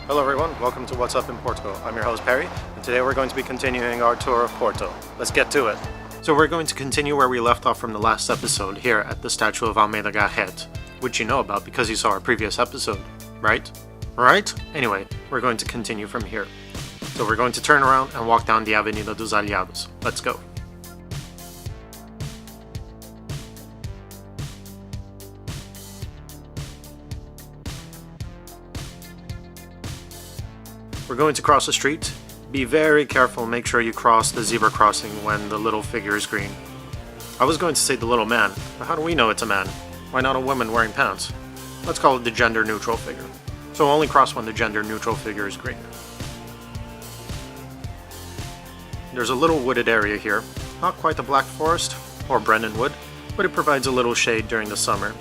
Hello everyone, welcome to What's Up in Portugal. I'm your host Perry, and today we're going to be continuing our tour of Porto. Let's get to it. So we're going to continue where we left off from the last episode, here at the statue of Almeida Garrett, which you know about because you saw our previous episode, right? Right? Anyway, we're going to continue from here. So we're going to turn around and walk down the Avenida dos Aliados. Let's go. We're going to cross the street. Be very careful, make sure you cross the zebra crossing when the little figure is green. I was going to say the little man, but how do we know it's a man? Why not a woman wearing pants? Let's call it the gender neutral figure. So only cross when the gender neutral figure is green. There's a little wooded area here. Not quite a black forest or Brennan wood, but it provides a little shade during the summer.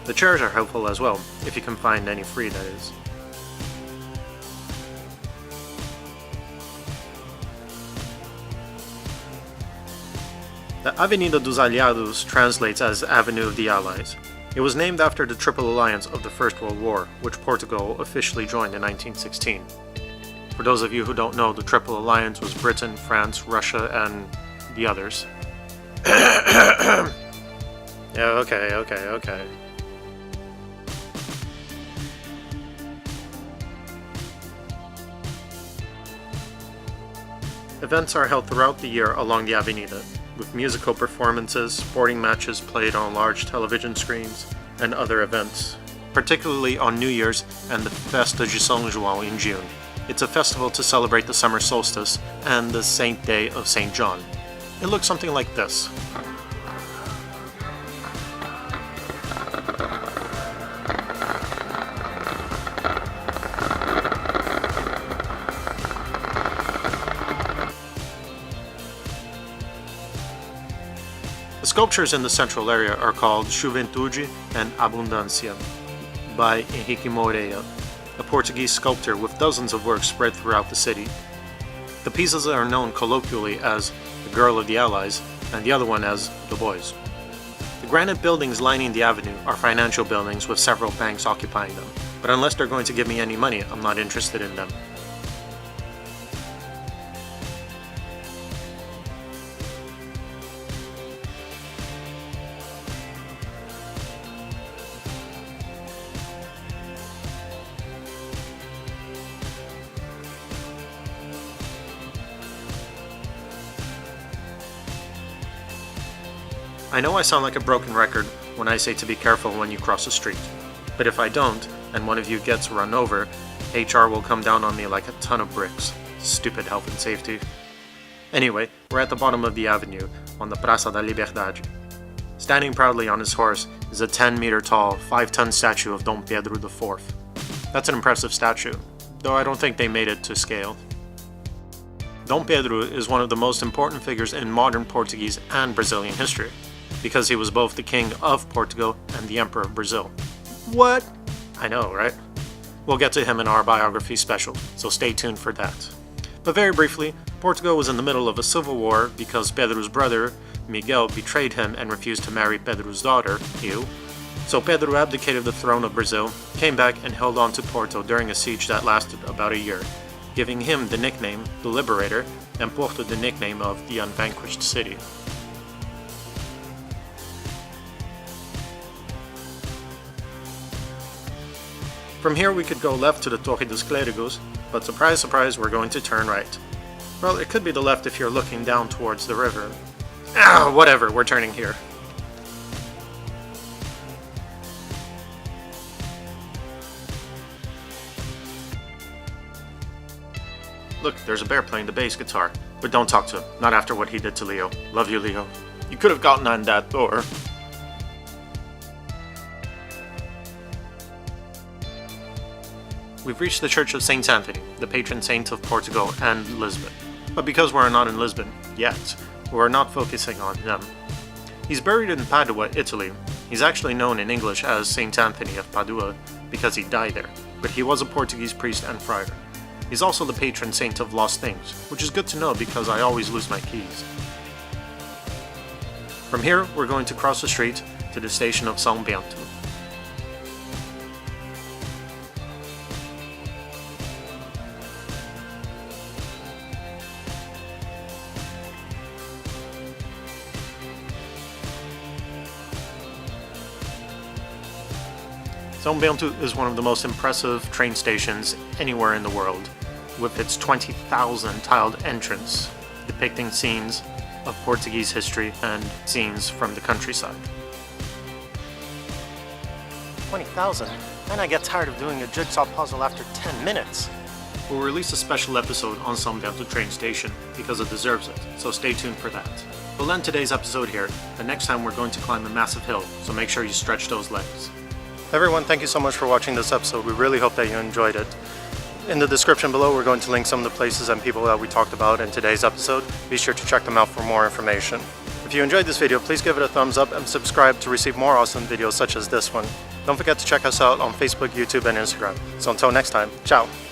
The chairs are helpful as well, if you can find any free, that is. The Avenida dos Aliados translates as Avenue of the Allies. It was named after the Triple Alliance of the First World War, which Portugal officially joined in 1916. For those of you who don't know, the Triple Alliance was Britain, France, Russia, and the others. Yeah, okay. Events are held throughout the year along the Avenida, with musical performances, sporting matches played on large television screens, and other events, particularly on New Year's and the Festa de São João in June. It's a festival to celebrate the summer solstice and the saint day of St. John. It looks something like this. The sculptures in the central area are called Juventude and Abundância by Henrique Moreira, a Portuguese sculptor with dozens of works spread throughout the city. The pieces are known colloquially as the Girl of the Allies and the other one as the Boys. The granite buildings lining the avenue are financial buildings with several banks occupying them, but unless they're going to give me any money, I'm not interested in them. I know I sound like a broken record when I say to be careful when you cross the street, but if I don't, and one of you gets run over, HR will come down on me like a ton of bricks. Stupid health and safety. Anyway, we're at the bottom of the avenue, on the Praça da Liberdade. Standing proudly on his horse is a 10-meter tall, 5-ton statue of Dom Pedro IV. That's an impressive statue, though I don't think they made it to scale. Dom Pedro is one of the most important figures in modern Portuguese and Brazilian history, because he was both the king of Portugal and the emperor of Brazil. What? I know, right? We'll get to him in our biography special, so stay tuned for that. But very briefly, Portugal was in the middle of a civil war because Pedro's brother, Miguel, betrayed him and refused to marry Pedro's daughter, Ew. So Pedro abdicated the throne of Brazil, came back and held on to Porto during a siege that lasted about a year, giving him the nickname, the Liberator, and Porto the nickname of the Unvanquished City. From here we could go left to the Torre dos Clérigos, but surprise surprise we're going to turn right. Well, it could be the left if you're looking down towards the river. Whatever, we're turning here. Look, there's a bear playing the bass guitar, but don't talk to him, not after what he did to Leo. Love you, Leo. You could have gotten on that door. We've reached the Church of St. Anthony, the patron saint of Portugal and Lisbon. But because we're not in Lisbon yet, we're not focusing on him. He's buried in Padua, Italy. He's actually known in English as St. Anthony of Padua because he died there, but he was a Portuguese priest and friar. He's also the patron saint of lost things, which is good to know because I always lose my keys. From here, we're going to cross the street to the station of São Bento. São Bento is one of the most impressive train stations anywhere in the world, with its 20,000 tiled entrance depicting scenes of Portuguese history and scenes from the countryside. 20,000? And I get tired of doing a jigsaw puzzle after 10 minutes. We'll release a special episode on São Bento train station because it deserves it, so stay tuned for that. We'll end today's episode here, and next time we're going to climb a massive hill, so make sure you stretch those legs. Everyone, thank you so much for watching this episode. We really hope that you enjoyed it. In the description below, we're going to link some of the places and people that we talked about in today's episode. Be sure to check them out for more information. If you enjoyed this video, please give it a thumbs up and subscribe to receive more awesome videos such as this one. Don't forget to check us out on Facebook, YouTube, and Instagram. So until next time, ciao!